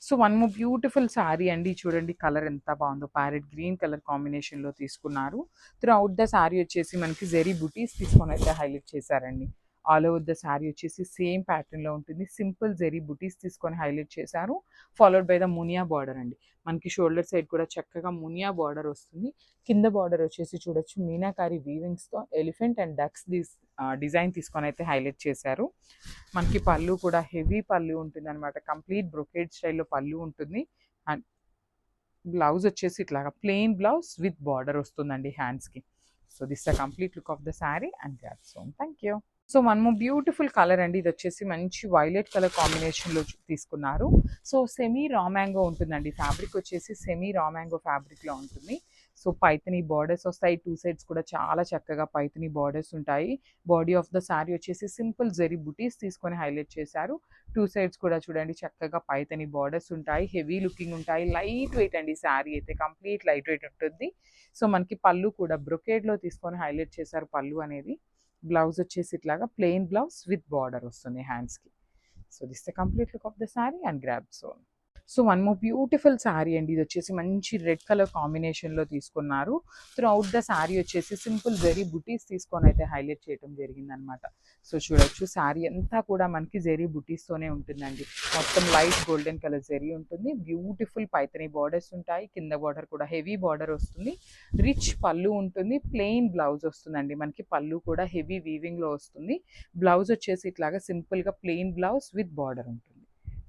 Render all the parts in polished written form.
So one more beautiful sari అండి. చూడండి colour ఎంత బాగుందో, ప్యారెట్ గ్రీన్ కలర్ కాంబినేషన్లో తీసుకున్నారు. త్రూ అవుట్ ద శారీ వచ్చేసి మనకి జెరీ బుటీస్ తీసుకొని అయితే హైలైట్ చేశారండి. ఆల్ ఓవర్ ద శారీ వచ్చేసి సేమ్ ప్యాటర్న్లో ఉంటుంది. సింపుల్ జెరీ బుటీస్ తీసుకొని హైలైట్ చేశారు. Followed by the Muniya border అండి. మనకి షోల్డర్ సైడ్ కూడా చక్కగా మునియా బార్డర్ వస్తుంది. కింద బార్డర్ వచ్చేసి చూడొచ్చు మీనాకారి వీవింగ్స్తో ఎలిఫెంట్ అండ్ డక్స్ డిజైన్ తీసుకొని అయితే హైలైట్ చేశారు. మనకి పళ్ళు కూడా హెవీ పళ్ళు ఉంటుంది అనమాట. కంప్లీట్ బ్రొకేడ్ స్టైల్లో పళ్ళు ఉంటుంది. అండ్ బ్లౌజ్ వచ్చేసి ఇట్లాగా ప్లెయిన్ బ్లౌజ్ విత్ బార్డర్ వస్తుందండి హ్యాండ్స్కి. So this the complete look of the sari and grab son. Thank you. So one more beautiful colour అండి. ఇది వచ్చేసి మంచి వైలెట్ కలర్ కాంబినేషన్లో తీసుకున్నారు. సో సెమీ రా మ్యాంగో ఉంటుందండి. ఫ్యాబ్రిక్ వచ్చేసి సెమీ రా మ్యాంగో ఫ్యాబ్రిక్లో ఉంటుంది. సో పైతని బార్డర్స్ వస్తాయి. టూ సైడ్స్ కూడా చాలా చక్కగా పైతని బార్డర్స్ ఉంటాయి. బాడీ ఆఫ్ ద శారీ వచ్చేసి సింపుల్ జెరీ బుటీస్ తీసుకొని హైలైట్ చేశారు. టూ సైడ్స్ కూడా చూడండి చక్కగా పైతని బార్డర్స్ ఉంటాయి. హెవీ లుకింగ్ ఉంటాయి. లైట్ వెయిట్ అండి. శారీ అయితే కంప్లీట్ లైట్ వెయిట్ ఉంటుంది. సో మనకి పళ్ళు కూడా బ్రొకేడ్లో తీసుకొని హైలైట్ చేశారు. పళ్ళు అనేది బ్లౌజ్ వచ్చేసి ఇట్లాగా ప్లెయిన్ బ్లౌజ్ విత్ బార్డర్ వస్తుంది హ్యాండ్స్కి. So this the complete look of the sari and grab son. So one more beautiful sari అండి. ఇది వచ్చేసి మంచి రెడ్ కలర్ కాంబినేషన్లో తీసుకున్నారు. త్రూ అవుట్ ద శారీ వచ్చేసి సింపుల్ జెరీ బుటీస్ తీసుకొని అయితే హైలైట్ చేయడం జరిగిందనమాట. సో చూడొచ్చు శారీ అంతా కూడా మనకి జెరీ బుటీస్తోనే ఉంటుందండి. మొత్తం లైట్ గోల్డెన్ కలర్ జెరీ ఉంటుంది. బ్యూటిఫుల్ పైతని బార్డర్స్ ఉంటాయి. కింద బార్డర్ కూడా హెవీ బార్డర్ వస్తుంది. రిచ్ పళ్ళు ఉంటుంది. ప్లెయిన్ బ్లౌజ్ వస్తుందండి. మనకి పళ్ళు కూడా హెవీ వీవింగ్లో వస్తుంది. బ్లౌజ్ వచ్చేసి ఇట్లాగా సింపుల్గా ప్లెయిన్ బ్లౌజ్ విత్ బార్డర్ ఉంటుంది.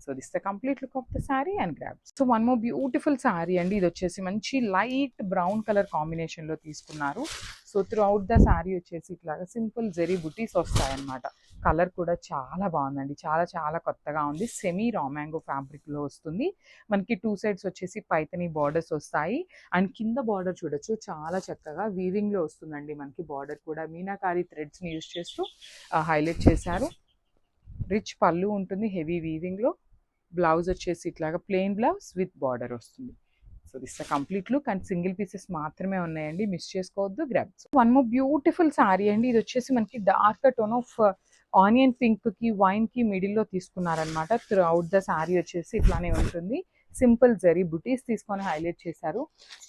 So this the complete look of the sari and grab. So one more beautiful sari అండి. ఇది వచ్చేసి మంచి లైట్ బ్రౌన్ కలర్ కాంబినేషన్లో తీసుకున్నారు. So through out the sari వచ్చేసి ఇట్లాగా సింపుల్ జెరీ బుటీస్ వస్తాయన్నమాట. కలర్ కూడా చాలా బాగుందండి. చాలా చాలా కొత్తగా ఉంది. సెమీ రా మ్యాంగో ఫ్యాబ్రిక్లో వస్తుంది. మనకి టూ సైడ్స్ వచ్చేసి పైతని బార్డర్స్ వస్తాయి. అండ్ కింద బార్డర్ చూడొచ్చు చాలా చక్కగా వీవింగ్లో వస్తుందండి. మనకి బార్డర్ కూడా మీనాకారి థ్రెడ్స్ని యూజ్ చేస్తూ హైలైట్ చేశారు. రిచ్ పళ్ళు ఉంటుంది హెవీ వీవింగ్లో. బ్లౌజ్ వచ్చేసి ఇట్లాగా ప్లెయిన్ బ్లౌజ్ విత్ బార్డర్ వస్తుంది. So this the complete look and single pieces మాత్రమే ఉన్నాయండి. మిస్ చేసుకోవద్దు. Grab. One more beautiful sari అండి. ఇది వచ్చేసి మనకి డార్క్ టోన్ ఆఫ్ ఆనియన్ పింక్కి వైన్కి మిడిల్లో తీసుకున్నారనమాట. త్రూ అవుట్ ద శారీ వచ్చేసి ఇట్లానే ఉంటుంది. సింపుల్ జరీ బుటీస్ తీసుకొని హైలైట్ చేశారు.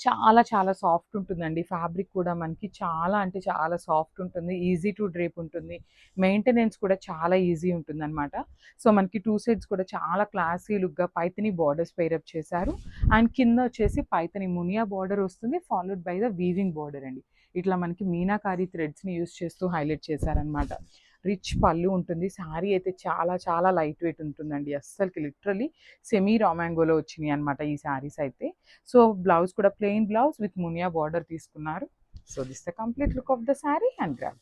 చాలా చాలా సాఫ్ట్ ఉంటుందండి. ఫ్యాబ్రిక్ కూడా మనకి చాలా అంటే చాలా సాఫ్ట్ ఉంటుంది. ఈజీ టు డ్రేప్ ఉంటుంది. మెయింటెనెన్స్ కూడా చాలా ఈజీ ఉంటుంది అనమాట. సో మనకి టూ సైడ్స్ కూడా చాలా క్లాసీ లుక్గా పైతని బార్డర్స్ పేరప్ చేశారు. అండ్ కింద వచ్చేసి పైతని మునియా బార్డర్ వస్తుంది. Followed by the weaving border అండి. ఇట్లా మనకి మీనాకారి థ్రెడ్స్ని యూజ్ చేస్తూ హైలైట్ చేశారనమాట. రిచ్ పళ్ళు ఉంటుంది. శారీ అయితే చాలా చాలా లైట్ వెయిట్ ఉంటుందండి. అస్సలకి లిటరలీ సెమీ రా మ్యాంగోలో వచ్చినాయి అనమాట ఈ శారీస్ అయితే. సో బ్లౌజ్ కూడా plain blouse with Muniya border తీసుకున్నారు. So this the complete look of the sari and grab.